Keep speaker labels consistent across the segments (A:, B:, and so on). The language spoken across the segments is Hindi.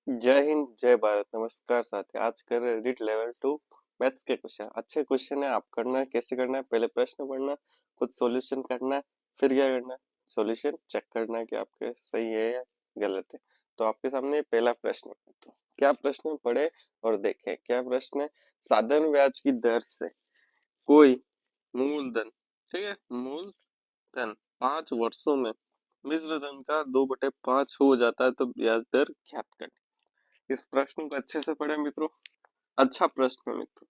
A: जय हिंद जय भारत। नमस्कार साथी, आज कर रहे रीड लेवल 2 मैथ्स के क्वेश्चन। अच्छे क्वेश्चन है। आप करना है, कैसे करना है, पहले प्रश्न पढ़ना, खुद सॉल्यूशन करना है, फिर क्या करना है, सॉल्यूशन चेक करना है कि आपके सही है या गलत है। तो आपके सामने पहला प्रश्न है। तो क्या प्रश्न है, पढ़े और देखें क्या प्रश्न है। साधारण ब्याज की दर से कोई मूलधन, ठीक है, मूलधन 5 वर्षों में मिश्र धन का 2/5 हो जाता है तो ब्याज दर ज्ञात करनी। इस प्रश्न को अच्छे से पढ़े मित्रों। अच्छा प्रश्न है मित्रों।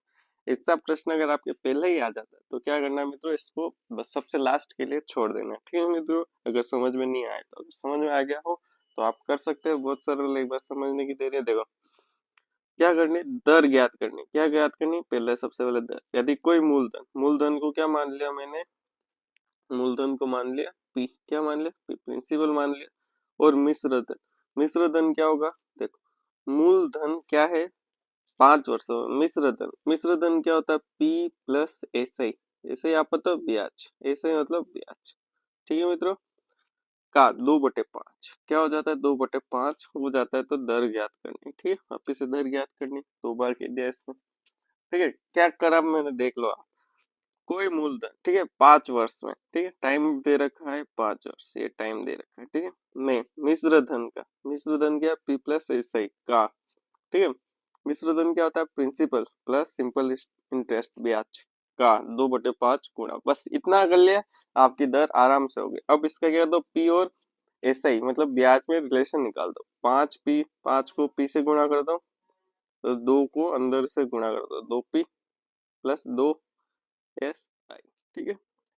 A: ऐसा प्रश्न अगर आपके पहले ही आ जाता है तो क्या करना है मित्रों, इसको बस सबसे लास्ट के लिए छोड़ देना है। ठीक है मित्रों, अगर समझ में नहीं आए तो, अगर समझ में आ गया हो तो आप कर सकते हो। बहुत सरल, एक बार समझने की देर है। देखो क्या करनी, दर ज्ञात करनी। क्या ज्ञात करनी, पहले सबसे पहले दर। यदि कोई मूलधन, मूलधन को क्या मान लिया मैंने, मूलधन को मान लिया पी, क्या मान लिया पी, प्रिंसिपल मान लिया। और मिश्र धन, मिश्र धन क्या होगा, देखो मूलधन क्या है 5 वर्षों में, मिश्र धन, मिश्र धन क्या होता है पी प्लस एस आई, ऐसे ही आप पता ब्याज, ऐसे ही मतलब ब्याज। ठीक है मित्रों, का 2/5 क्या हो जाता है, 2/5 हो जाता है तो दर ज्ञात करनी। ठीक है, वापिस से दर ज्ञात करनी, 2 बार कह दिया इसने। ठीक है, क्या करा मैंने, देख लो आप। कोई मूलधन, ठीक है, 5 वर्ष में, ठीक है, टाइम दे रखा है 5 वर्ष, ये टाइम दे रखा है। ठीक है, मैं मिश्र धन का, मिश्र धन क्या पी प्लस एस आई का, ठीक है, मिश्र धन क्या होता है प्रिंसिपल प्लस सिंपल इंटरेस्ट ब्याज का 2/5 गुणा। बस इतना कर लिया, आपकी दर आराम से होगी। अब इसका क्या कर दो, पी और एस आई मतलब ब्याज में रिलेशन निकाल दो। 5 पी, 5 को पी से गुणा कर दो तो 2 को अंदर से गुणा कर दो, 2 पी प्लस 2 एस आई। ठीक है,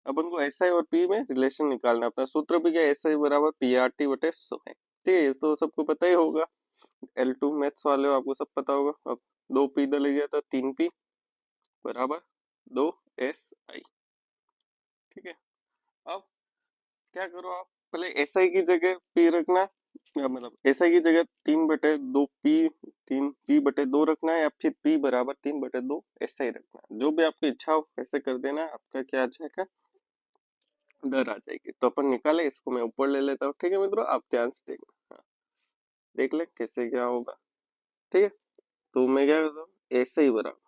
A: अब उनको एस आई और पी में रिलेशन निकालना। अपना सूत्र भी क्या, एस आई बराबर पी आर टी बटे 100 है। ठीक है, ये तो सबको पता ही होगा, L2 मैथ्स वाले हो, आपको सब पता होगा। अब 2 पी इधर ले गया था, 3 पी बराबर 2 एस आई। ठीक है, अब क्या करो आप, पहले एस आई की जगह पी रखना, या मतलब एस आई की जगह 3/2 पी, 3 पी/2 रखना है, या फिर पी बराबर 3/2 एस आई रखना है। जो भी आपकी इच्छा हो ऐसे कर देना, आपका क्या आ जाएगा, दर आ जाएगी। तो अपन निकाले, इसको मैं ऊपर ले लेता हूँ। ठीक है मित्रों, आप ध्यान से देखना। हाँ, देख ले कैसे क्या होगा। ठीक है, तो मैं क्या करता हूँ, ऐसे ही बराबर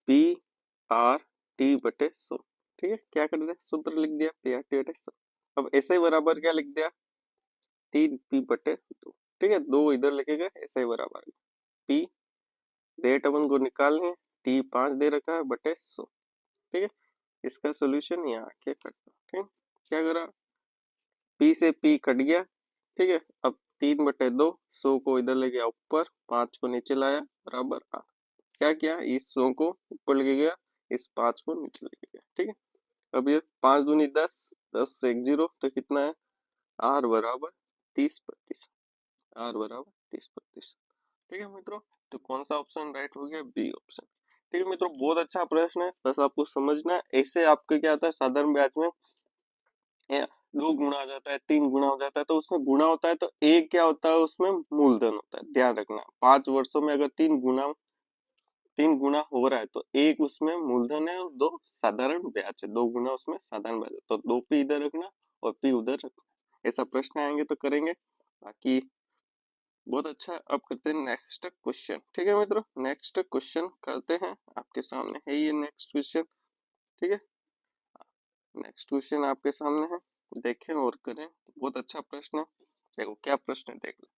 A: पी आर टी बटे 100। ठीक है, क्या कर दिया, सूत्र लिख दिया पी आर टी बटे 100। अब ऐसे ही बराबर क्या लिख दिया, 3 पी/2। ठीक है, 2 इधर लिखे गए, ऐसे ही बराबर पी, रेट अपन को निकालनी है, टी 5 दे रखा है बटे 100। ठीक है, इसका सोल्यूशन यहाँ आके करता हूँ। ठीक है, क्या करा, पी से पी कट गया। ठीक है, अब 3/2, 100 को इधर ले गया ऊपर, 5 को नीचे लाया बराबर आर। क्या किया, इस 100 को ऊपर लेके गया, इस 5 को नीचे लेके गया। ठीक है, अब ये 5 दूनी 10, 10 से 1 जीरो तो कितना है, आर बराबर 30%, आर बराबर 30%। ठीक है मित्रों, तो कौन सा ऑप्शन राइट हो गया, बी ऑप्शन। ठीक है मित्रों, बहुत अच्छा प्रश्न है, बस आपको समझना है। ऐसे आपके क्या होता है साधारण ब्याज में, 2 गुना हो जाता है, 3 गुना हो जाता है, तो उसमें गुना होता है तो एक क्या होता है, उसमें मूलधन होता है। ध्यान रखना, 5 वर्षों में अगर 3 गुना हो रहा है तो एक उसमें मूलधन है और 2 साधारण ब्याज है। 2 गुना उसमें साधारण ब्याज है, तो 2 पी इधर रखना और पी उधर रखना। ऐसा प्रश्न आएंगे तो करेंगे। बाकी बहुत अच्छा है। अब करते हैं नेक्स्ट क्वेश्चन। ठीक है मित्रों, नेक्स्ट क्वेश्चन करते हैं, आपके सामने है ये नेक्स्ट क्वेश्चन। ठीक है, नेक्स्ट क्वेश्चन आपके सामने है, देखें और करें। बहुत अच्छा प्रश्न है। देखो क्या प्रश्न है, देख लो।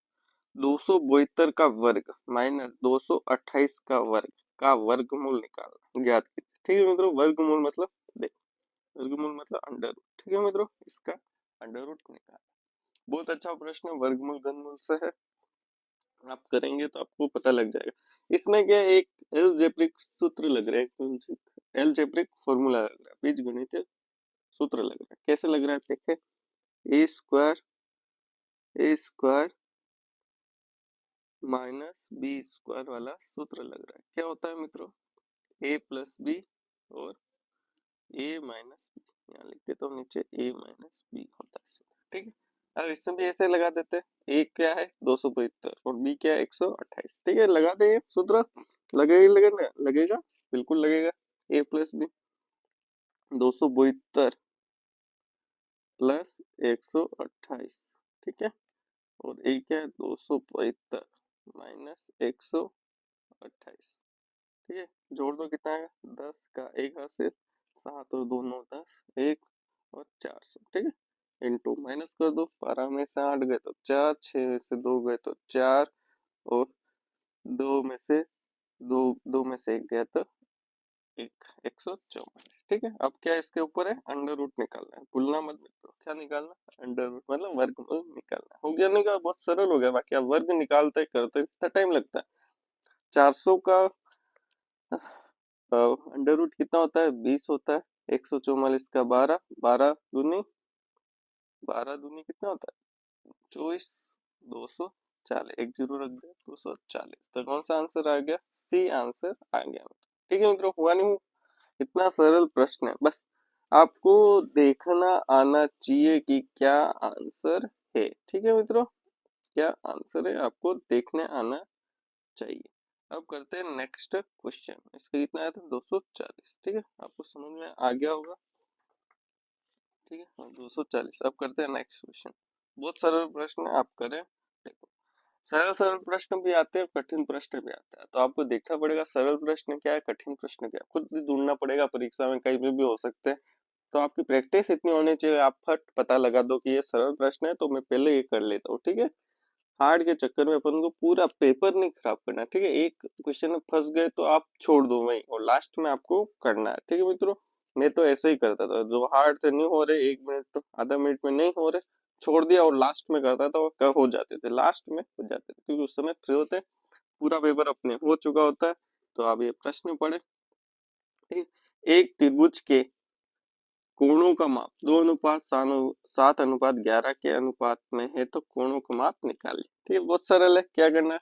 A: 272 का वर्ग माइनस 228 का वर्गमूल निकालना, ज्ञात कीजिए। ठीक है मित्रों, वर्गमूल मतलब, देखो वर्गमूल मतलब अंडर रूट। ठीक है मित्रों, इसका अंडर रूट निकालना। बहुत अच्छा प्रश्न है, वर्गमूल घनमूल से है। आप करेंगे तो आपको पता लग जाएगा। इसमें क्या है, एक एलजेब्रिक सूत्र लग रहा है, एलजेब्रिक फॉर्मूला लग रहा है, बीजगणितीय सूत्र लग रहा है। कैसे लग रहा है देखे, ए स्क्वायर माइनस बी स्क्वायर वाला सूत्र लग रहा है। क्या होता है मित्रों, ए प्लस बी और ए माइनस बी, यहाँ लिख देता हूँ नीचे, ए माइनस बी होता है सूत्र। ठीक है, अब इसमें भी ऐसे लगा देते हैं। ए क्या है 272 और बी क्या है 128। ठीक है, लगा दे सूत्र, लगेगा लगेगा लगेगा, बिल्कुल लगेगा। ए प्लस बी 272 प्लस 128, ठीक है, और एक है 275 माइनस 128। ठीक है, जोड़ दो कितना है, 10 का एक हासिल, 7 और 2 9 10, 1 और 400। ठीक है, इनटू माइनस कर दो, 12 में से 8 गए तो 4, 6 में से 2 गए तो 4, और 2 में से 2 में से 1 गया तो 144। ठीक है, अब क्या इसके ऊपर है, अंडर रूट निकालना है, भूलना मत मित्रों। क्या निकालना, अंडर रूट मतलब वर्गमूल निकालना है। हो गया नहीं, का बहुत सरल हो गया। बाकी आप वर्ग निकालते करते कितना टाइम लगता है। 400 का अंडर रूट कितना होता है, 20 होता है। 144 का 12, 12 दूनी कितना होता है, 24, 240, एक जीरो रख दिया, 240। तो कौन सा आंसर आ गया, सी आंसर आ गया। ठीक है मित्रों, हुआ नहीं, इतना सरल प्रश्न है, बस आपको देखना आना चाहिए कि क्या आंसर है। ठीक है मित्रों, क्या आंसर है आपको देखने आना चाहिए। अब करते हैं नेक्स्ट क्वेश्चन। इसका कितना आया था, 240। ठीक है, आपको समझ में आ गया होगा। ठीक है, 240। अब करते हैं नेक्स्ट क्वेश्चन। बहुत सरल प्रश्न है, आप करें। देखो, सरल सरल प्रश्न भी आते हैं, कठिन प्रश्न भी आता है, तो आपको देखना पड़ेगा सरल प्रश्न क्या है, कठिन प्रश्न क्या है, खुद भी ढूंढना पड़ेगा। परीक्षा में कहीं भी हो सकते हैं, तो आपकी प्रैक्टिस इतनी होनी चाहिए, आप फट पता लगा दो कि ये सरल प्रश्न है, तो मैं पहले ये कर लेता हूँ। ठीक है, हार्ड के चक्कर में अपन को पूरा पेपर नहीं खराब करना। ठीक है, एक क्वेश्चन में फंस गए तो आप छोड़ दो वहीं, और लास्ट में आपको करना है। ठीक है मित्रों, मैं तो ऐसे ही करता था, जो हार्ड थे नहीं हो रहे, 1 मिनट तो आधा मिनट में नहीं हो रहे, छोड़ दिया, और लास्ट में करता था, और हो जाते थे, लास्ट में हो जाते थे, क्योंकि उस समय फ्री होते, पूरा पेपर अपने हो चुका होता है। तो आप ये प्रश्न पढ़े। ठीक है? एक त्रिभुज के कोणों का माप 2:7:11 के अनुपात में है, तो कोणों का माप निकालिए। ठीक है, बहुत सरल है। क्या करना है,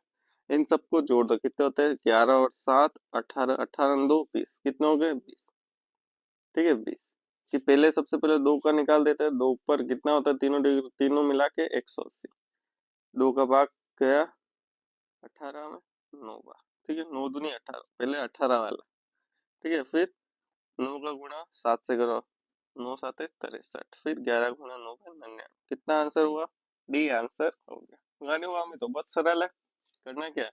A: इन सबको जोड़ दो, कितने होते हैं, 11 और 7 18, 18 और 2 20, कितने हो गए, 20। ठीक है, 20 कि पहले, सबसे पहले 2 का निकाल देते हैं। 2 पर कितना होता है, तीनों डिग्री, तीनों मिला के 180। 2 का भाग गया 18 में, 9 बार। ठीक है, 9 दूनी 18, पहले 18 वाला। ठीक है, फिर 9 का गुणा 7 से करो, 9 7 63, फिर 11 गुणा 9 का 99। कितना आंसर हुआ, डी आंसर हो गया। गाने हुआ में तो बहुत सरल है। करना क्या है,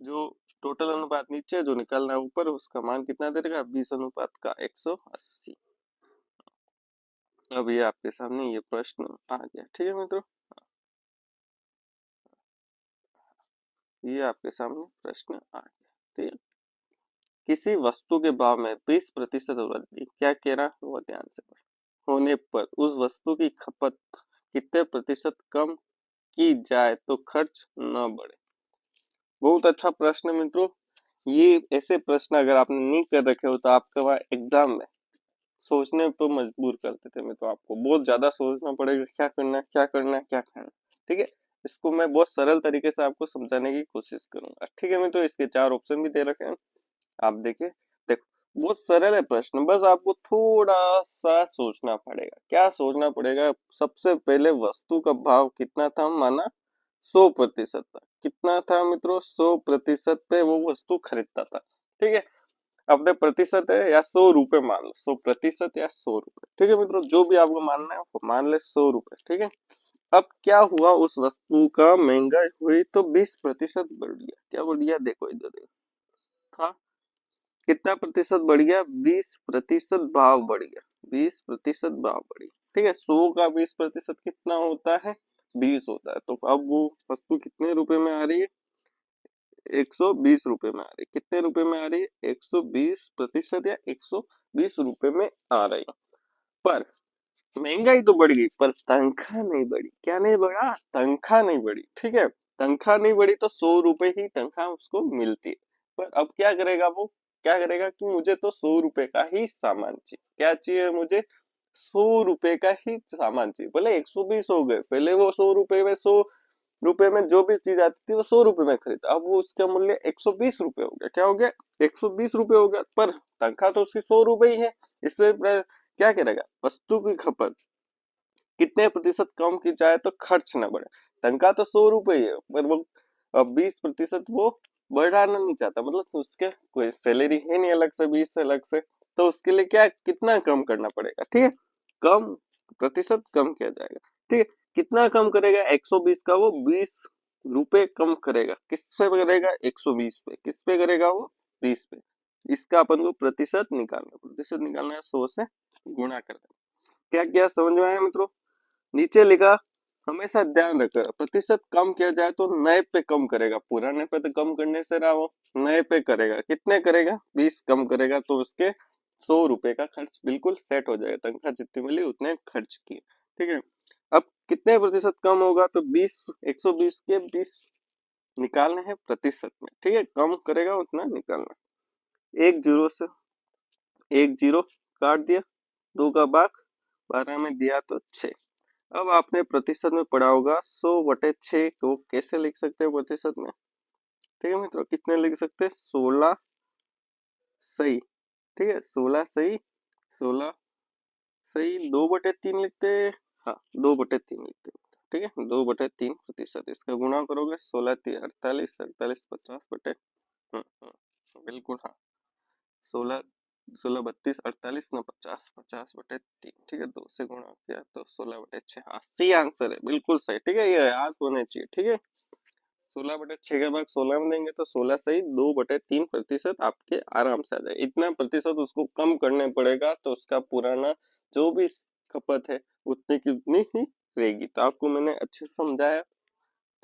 A: जो टोटल अनुपात नीचे, जो निकालना है ऊपर, उसका मान कितना दे देगा, 20 अनुपात का 180। अब ये आपके सामने ये प्रश्न आ गया। ठीक है मित्रों, ये आपके सामने प्रश्न आ गया। ठीक है, किसी वस्तु के भाव में 20% वृद्धि, क्या कह रहा है वो ध्यान से होने पर उस वस्तु की खपत कितने प्रतिशत कम की जाए तो खर्च न बढ़े। बहुत अच्छा प्रश्न है मित्रों। ये ऐसे प्रश्न अगर आपने नहीं कर रखे हो, तो आपके वहाँ एग्जाम में सोचने पर मजबूर करते थे। मैं तो आपको बहुत ज्यादा सोचना पड़ेगा, क्या करना है, क्या करना है, क्या करना है। ठीक है, इसको मैं बहुत सरल तरीके से आपको समझाने की कोशिश करूंगा। ठीक है मित्रों, इसके 4 ऑप्शन भी दे रखे हैं, आप देखिए। देखो, बहुत सरल है प्रश्न, बस आपको थोड़ा सा सोचना पड़ेगा। क्या सोचना पड़ेगा, सबसे पहले वस्तु का भाव कितना था, माना 100% था। कितना था मित्रों, 100% पे वो वस्तु खरीदता था। ठीक है, अपने प्रतिशत है या 100 रुपए मान लो, 100% या 100 रुपए। ठीक है मित्रों, जो भी आपको मानना है वो मान ले, 100 रुपए। ठीक है, अब क्या हुआ, उस वस्तु का महंगाई हुई तो 20% बढ़ गया। क्या बढ़ गया, देखो इधर देखो, था कितना प्रतिशत बढ़ गया, 20% भाव बढ़ गया, 20% भाव बढ़ी। ठीक है, 100 का 20% कितना होता है, 20 होता है। तो अब वो वस्तु कितने रुपए में आ रही है, 120 रुपए में आ रही है। कितने रुपए में आ रही है, 120% या 120 रुपए में आ रही है। पर महंगाई तो बढ़ गई, पर तनख्वाह नहीं बढ़ी। क्या नहीं बढ़ा, तनख्वाह नहीं बढ़ी। ठीक है, तनख्वाह नहीं बढ़ी तो 100 रुपए ही तनख्वाह उसको मिलती है। पर अब क्या करेगा वो, क्या करेगा कि मुझे तो 100 रुपए का ही सामान चाहिए। क्या चाहिए मुझे, 100 रुपए का ही सामान चाहिए। भले 120 हो गए, पहले वो 100 रुपए में, 100 रुपए में जो भी चीज आती थी वो 100 रुपए में खरीदा, अब वो उसका मूल्य 120 रुपए हो गया। क्या हो गया, 120 रुपए हो गया, पर तनख्वाह तो उसकी 100 रुपए ही है। इसमें क्या करेगा, वस्तु की खपत कितने प्रतिशत कम की जाए तो खर्च न बढ़े। तनख्वाह तो 100 रुपए ही है, पर वो 20% वो बढ़ाना नहीं चाहता, मतलब उसके कोई सैलरी है नहीं अलग से, 20 से अलग से, तो उसके लिए क्या, कितना कम करना पड़ेगा। ठीक है, कम प्रतिशत कम किया जाएगा। ठीक है, कितना कम करेगा 120 का, वो 20 रुपए कम करेगा। किस पे करेगा? 120 पे। किस पे करेगा? वो 20 पे। इसका अपन को प्रतिशत निकालना, प्रतिशत निकालना है 100 से गुणा कर देना। क्या क्या समझ में आया मित्रों? नीचे लिखा, हमेशा ध्यान रखना प्रतिशत कम किया जाए तो नए पे कम करेगा, पुराने पे तो कम करने से रहा, वो नए पे करेगा। कितने करेगा? 20 कम करेगा, तो उसके 100 रुपए का खर्च बिल्कुल सेट हो जाएगा। तनख्वाह जितनी मिली उतने खर्च किए, ठीक है। अब कितने प्रतिशत कम होगा? तो 20, 120 के 20 निकालने हैं प्रतिशत में, ठीक है। कम करेगा उतना निकालना। एक जीरो से एक जीरो काट दिया, 2 का भाग 12 में दिया तो 6। अब आपने प्रतिशत में पढ़ा होगा 100/6 को कैसे लिख सकते हैं प्रतिशत में, ठीक है मित्रों। कितने लिख सकते हैं? 16 सही, ठीक है। 16 सही, 16 सही 2/3 लिखते हैं। हाँ, 2/3 लिखते हैं, ठीक है। 2/3 प्रतिशत, इसका गुणा करोगे 16 3 48, 48 50 बटे, बिल्कुल हाँ। 16 16 32 48 ना 50, 50/3, ठीक है। 2 से गुणा किया तो 16/6। हाँ, सी आंसर है, बिल्कुल सही, ठीक है। ये याद होने चाहिए, ठीक है। 16/6 का भाग 16 में देंगे तो 16 सही 2/3 प्रतिशत आपके आराम से आ जाए। इतना प्रतिशत उसको कम करने पड़ेगा, तो उसका पुराना जो भी खपत है उतनी की उतनी ही रहेगी। तो आपको मैंने अच्छे से समझाया।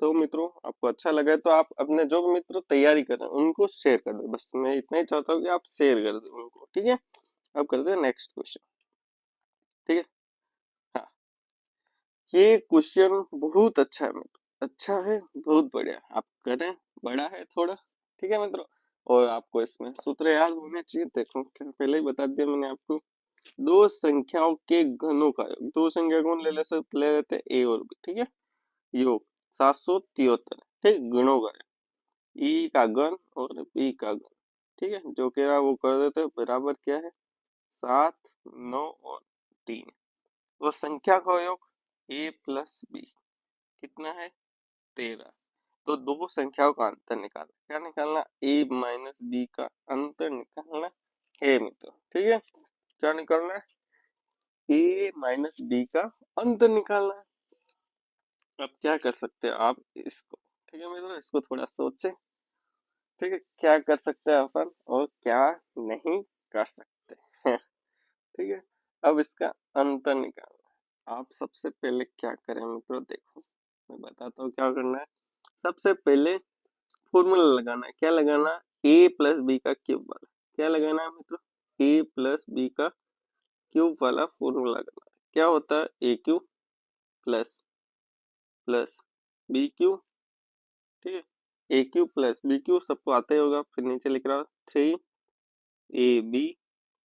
A: तो मित्रों, आपको अच्छा लगा तो आप अपने जो भी मित्र तैयारी कर रहे हैं उनको शेयर कर दो। बस मैं इतना ही चाहता हूँ कि आप शेयर कर दो उनको, ठीक है। अब करते हैं नेक्स्ट क्वेश्चन, ठीक है। हाँ, ये क्वेश्चन बहुत अच्छा है मित्र, अच्छा है, बहुत बढ़िया। आप करें, बड़ा है थोड़ा, ठीक है मित्रों। और आपको इसमें सूत्र याद होने चाहिए। देखो, क्या पहले ही बता दिया मैंने आपको। दो संख्याओं के घनों का योग, दो संख्या कौन ले लेते हैं? ए और बी, ठीक है। योग 773, ठीक। गुणों का ई का घन और बी का घन, ठीक है। जो कह रहा है वो कर देते हैं। बराबर क्या है? 7, 9 और 3। वो संख्या का योग ए प्लस बी कितना है? 13। तो दो संख्याओं का अंतर निकालना। क्या निकालना? ए माइनस बी का अंतर निकालना है मित्र, ठीक है। क्या निकालना है? ए माइनस बी का अंतर निकालना है। अब क्या कर सकते हैं आप इसको, ठीक है मित्रों, इसको थोड़ा सोचे, ठीक है। क्या कर सकते हैं अपन और क्या नहीं कर सकते हैं, ठीक है। अब इसका अंतर निकालना है। आप सबसे पहले क्या करें मित्रों, देखो मैं बताता हूँ क्या करना है। सबसे पहले फॉर्मूला लगाना है। क्या लगाना है? ए प्लस बी का क्यूब वाला। क्या लगाना है मित्रों? ए प्लस बी का क्यूब वाला फॉर्मूला लगाना है। क्या होता है? A cube plus plus B cube, ठीक है। A cube plus B cube सबको आता ही होगा। फिर नीचे लिख रहा हूँ 3ab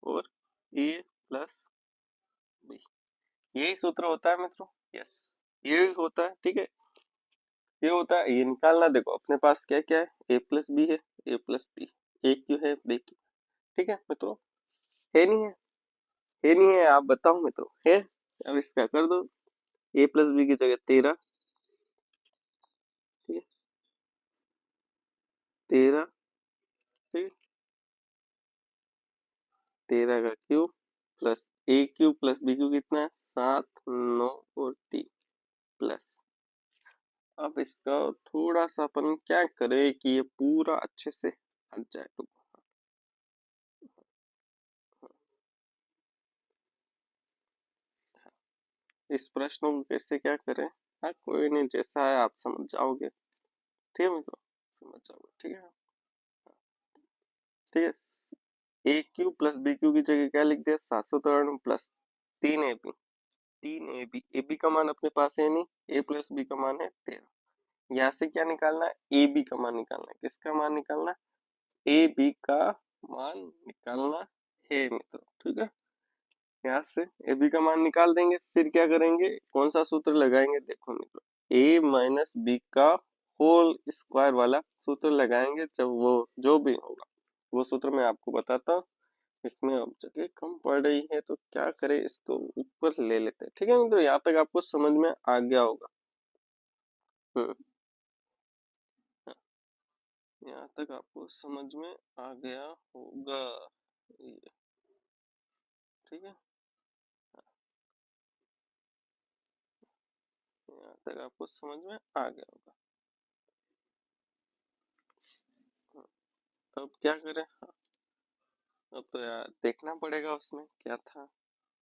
A: और ए प्लस बी। यही सूत्र होता है मित्रों, यस, ये होता है, ठीक है। ये होता है, ये निकालना। देखो अपने पास क्या क्या है? ए प्लस बी है, A plus B, A Q है, बी क्यू, ठीक है मित्रों। है नहीं है? है नहीं है? आप बताओ मित्रों, है? अब इसका कर दो। ए प्लस बी की जगह 13, ठीक है। 13, ठीक है। 13 का क्यूब प्लस ए क्यूब प्लस बी क्यूब कितना है? 7, 9 और 3 प्लस। अब इसका थोड़ा सा अपन क्या करें कि ये पूरा अच्छे से हट जाए। तो इस प्रश्न को कैसे क्या करें? हाँ, कोई नहीं, जैसा है आप समझ जाओगे, ठीक है मित्रों, समझ जाओगे, ठीक है। ठीक है, ए क्यू प्लस बी क्यू की जगह क्या लिख दिया? 793 plus 3ab, 3ab, A B का मान अपने पास है नहीं, ए प्लस बी का मान है 13। यहाँ से क्या निकालना है? ए बी का मान निकालना है। किसका मान निकालना? ए बी का मान निकालना है मित्रों, ठीक है। यहाँ से ए बी का मान निकाल देंगे। फिर क्या करेंगे? कौन सा सूत्र लगाएंगे? देखो मित्रों, ए माइनस बी का होल स्क्वायर वाला सूत्र लगाएंगे। जब वो जो भी होगा वो सूत्र मैं आपको बताता हूँ। इसमें अब जगह कम पड़ रही है तो क्या करें, इसको ऊपर ले लेते हैं, ठीक है मित्रों। यहाँ तक आपको समझ में आ गया होगा। हम्म, यहाँ तक आपको समझ में आ गया होगा ये, ठीक है। तक आपको समझ में आ गया होगा। अब क्या करें? अब तो यार देखना पड़ेगा उसमें क्या था।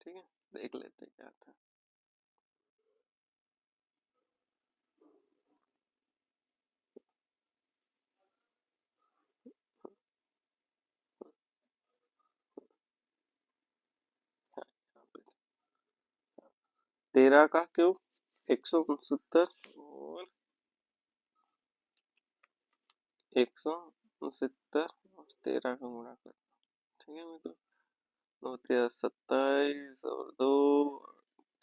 A: ठीक है, देख लेते क्या था। हाँ, यहाँ पे 13 का क्यूब 169 और 169 और 13 का गुणा कर। ठीक है मित्रों, 9 × 27 और 2,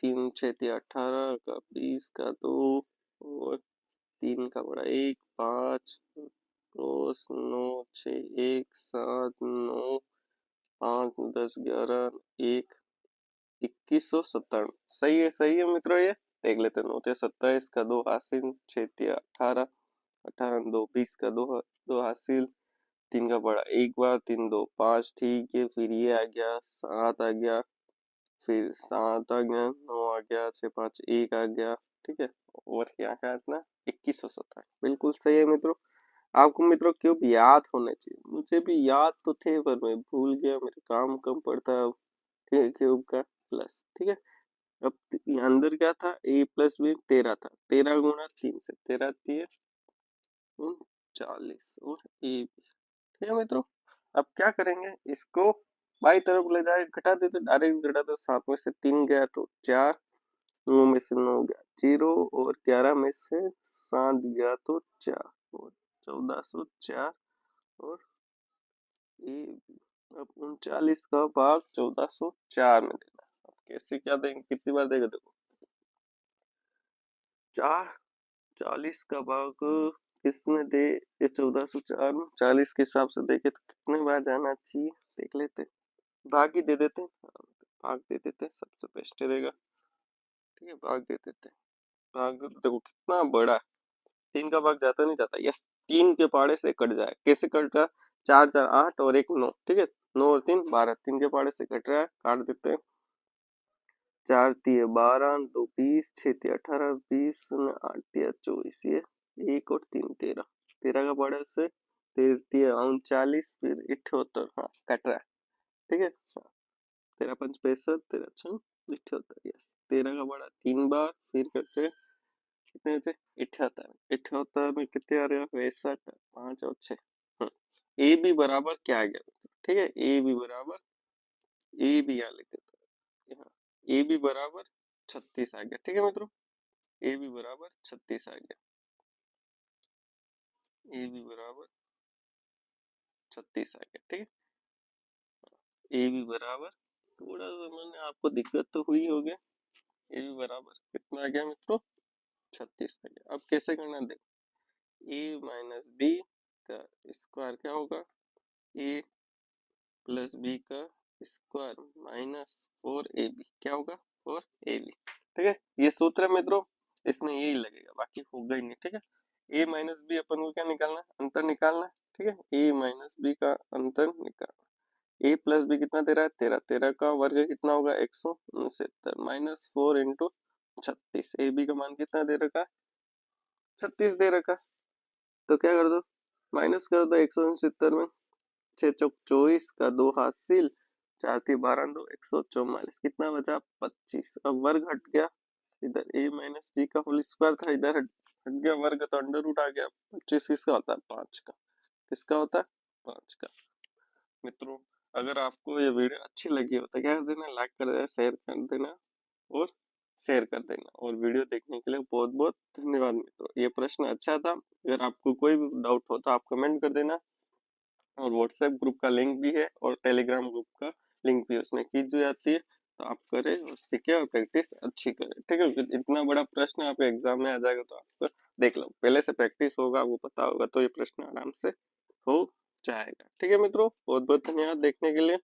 A: 3 × 6 = 18 का 20 का 2 और 3 का बड़ा 1, 5 क्रॉस 9 6 1 7 9 5 10 11 1 2197। सही है मित्रों, ये देख लेते हैं। 9 × 27 का 2 हासिल, 6 × 18 18 2 20 का 2 हासिल, 3 का बड़ा एक बार, 3 2 5, ठीक है। फिर ये आ गया 7 आ गया, फिर 7 आ गया, 9 आ गया, 6 5 1 आ गया। ठीक है, और यहाँ का इतना 2197। बिल्कुल सही है मित्रों। आपको मित्रों क्यूब याद होने चाहिए, मुझे भी याद तो थे पर मैं भूल गया, मेरे काम कम पड़ता है। ठीक है, क्यूब का प्लस। ठीक है, अब अंदर क्या था? a प्लस बी 13 था, 13 गुणा 3 से 13 3 39 और ए बी। ठीक है मित्रों, अब क्या करेंगे? इसको बाई तरफ ले जाए, घटा देते, डायरेक्ट घटा दो। 7 में से 3 गया तो 4, 9 में से 9 गया 0 और 11 में से 7 गया तो 4 और 1404 और ए बी। अब 39 का भाग 1404 में देना है। अब कैसे क्या देंगे, कितनी बार देगा? देखो, 4 40 का भाग किसमें दे? ये 1404 में 40 के हिसाब से देखे तो कितने बार जाना चाहिए, देख लेते। भाग ही दे देते हैं। हाँ, भाग दे देते हैं, सबसे बेस्ट रहेगा। ठीक है, भाग दे देते हैं। भाग देखो कितना बड़ा है। 3 का भाग जाता नहीं जाता, यस। 3 के पाड़े से कट जाए, कैसे कट रहा? 4 4 8 और 1 9। ठीक है, 9 और 3 12, 3 के पाड़े से कट रहा है, काट देते हैं। 4 3 12, 2 20, 6 3 18, 20 8 3 24, ये 1 और 3 13, 13 का पाड़े से 13 3 39, फिर 78। हाँ, कट रहा है। ठीक है, 13 5 65, 13 6 78, यस। 13 का बड़ा 3 बार, फिर करते कितने बचे? 78। 78 में कितने आ रहे हैं? 65, 5 और 6। ए बी बराबर क्या आ गया? ठीक है, ए बी बराबर, ए बी यहाँ लिख देते हैं, यहाँ ए बी बराबर 36 आ गया। ठीक है मित्रों, ए बी बराबर 36 आ गया। ए बी बराबर 36 आ गया। ठीक है, ए बी बराबर, थोड़ा सा मैंने आपको दिक्कत तो हुई होगी। ए बी बराबर कितना आ गया मित्रों? 36 आ गया। अब कैसे करना है? देखो, ए माइनस बी का स्क्वायर क्या होगा? ए प्लस बी का स्क्वायर माइनस 4ab क्या होगा? 4ab। ठीक है, ये सूत्र है मित्रों, इसमें यही लगेगा, बाकी होगा ही नहीं। ठीक है, ए माइनस बी अपन को क्या निकालना है? अंतर निकालना है। ठीक है, ए माइनस बी का अंतर निकालना। ए प्लस बी कितना दे रहा है? 13, 13 का वर्ग कितना होगा? 169 माइनस 4 इंटू 36। ए बी का मान कितना दे रखा है? 36 दे रखा है, तो क्या कर दो? माइनस कर दो 169 में। 6 चौक 24 का 2 हासिल, 4 3 12 2 144, कितना बचा? 25। अब वर्ग हट गया, इधर a माइनस बी का होल स्क्वायर था, इधर हट गया वर्ग, तो अंडर रूट आ गया। 25 किसका होता है? 5 का। किसका होता है? 5 का। मित्रों, अगर आपको ये वीडियो अच्छी लगी हो तो क्या कर देना? लाइक कर देना, शेयर कर देना और शेयर कर देना। और वीडियो देखने के लिए बहुत बहुत धन्यवाद मित्रों। ये प्रश्न अच्छा था। अगर आपको कोई भी डाउट हो तो आप कमेंट कर देना। और व्हाट्सएप ग्रुप का लिंक भी है और टेलीग्राम ग्रुप का लिंक भी है, उसमें क्विज जो आती है, तो आप करें और सीखें और प्रैक्टिस अच्छी करें। ठीक है, इतना बड़ा प्रश्न आपके एग्जाम में आ जाएगा तो आप देख लो, पहले से प्रैक्टिस होगा, वो पता होगा, तो ये प्रश्न आराम से हो जाएगा। ठीक है मित्रों, बहुत बहुत धन्यवाद देखने के लिए।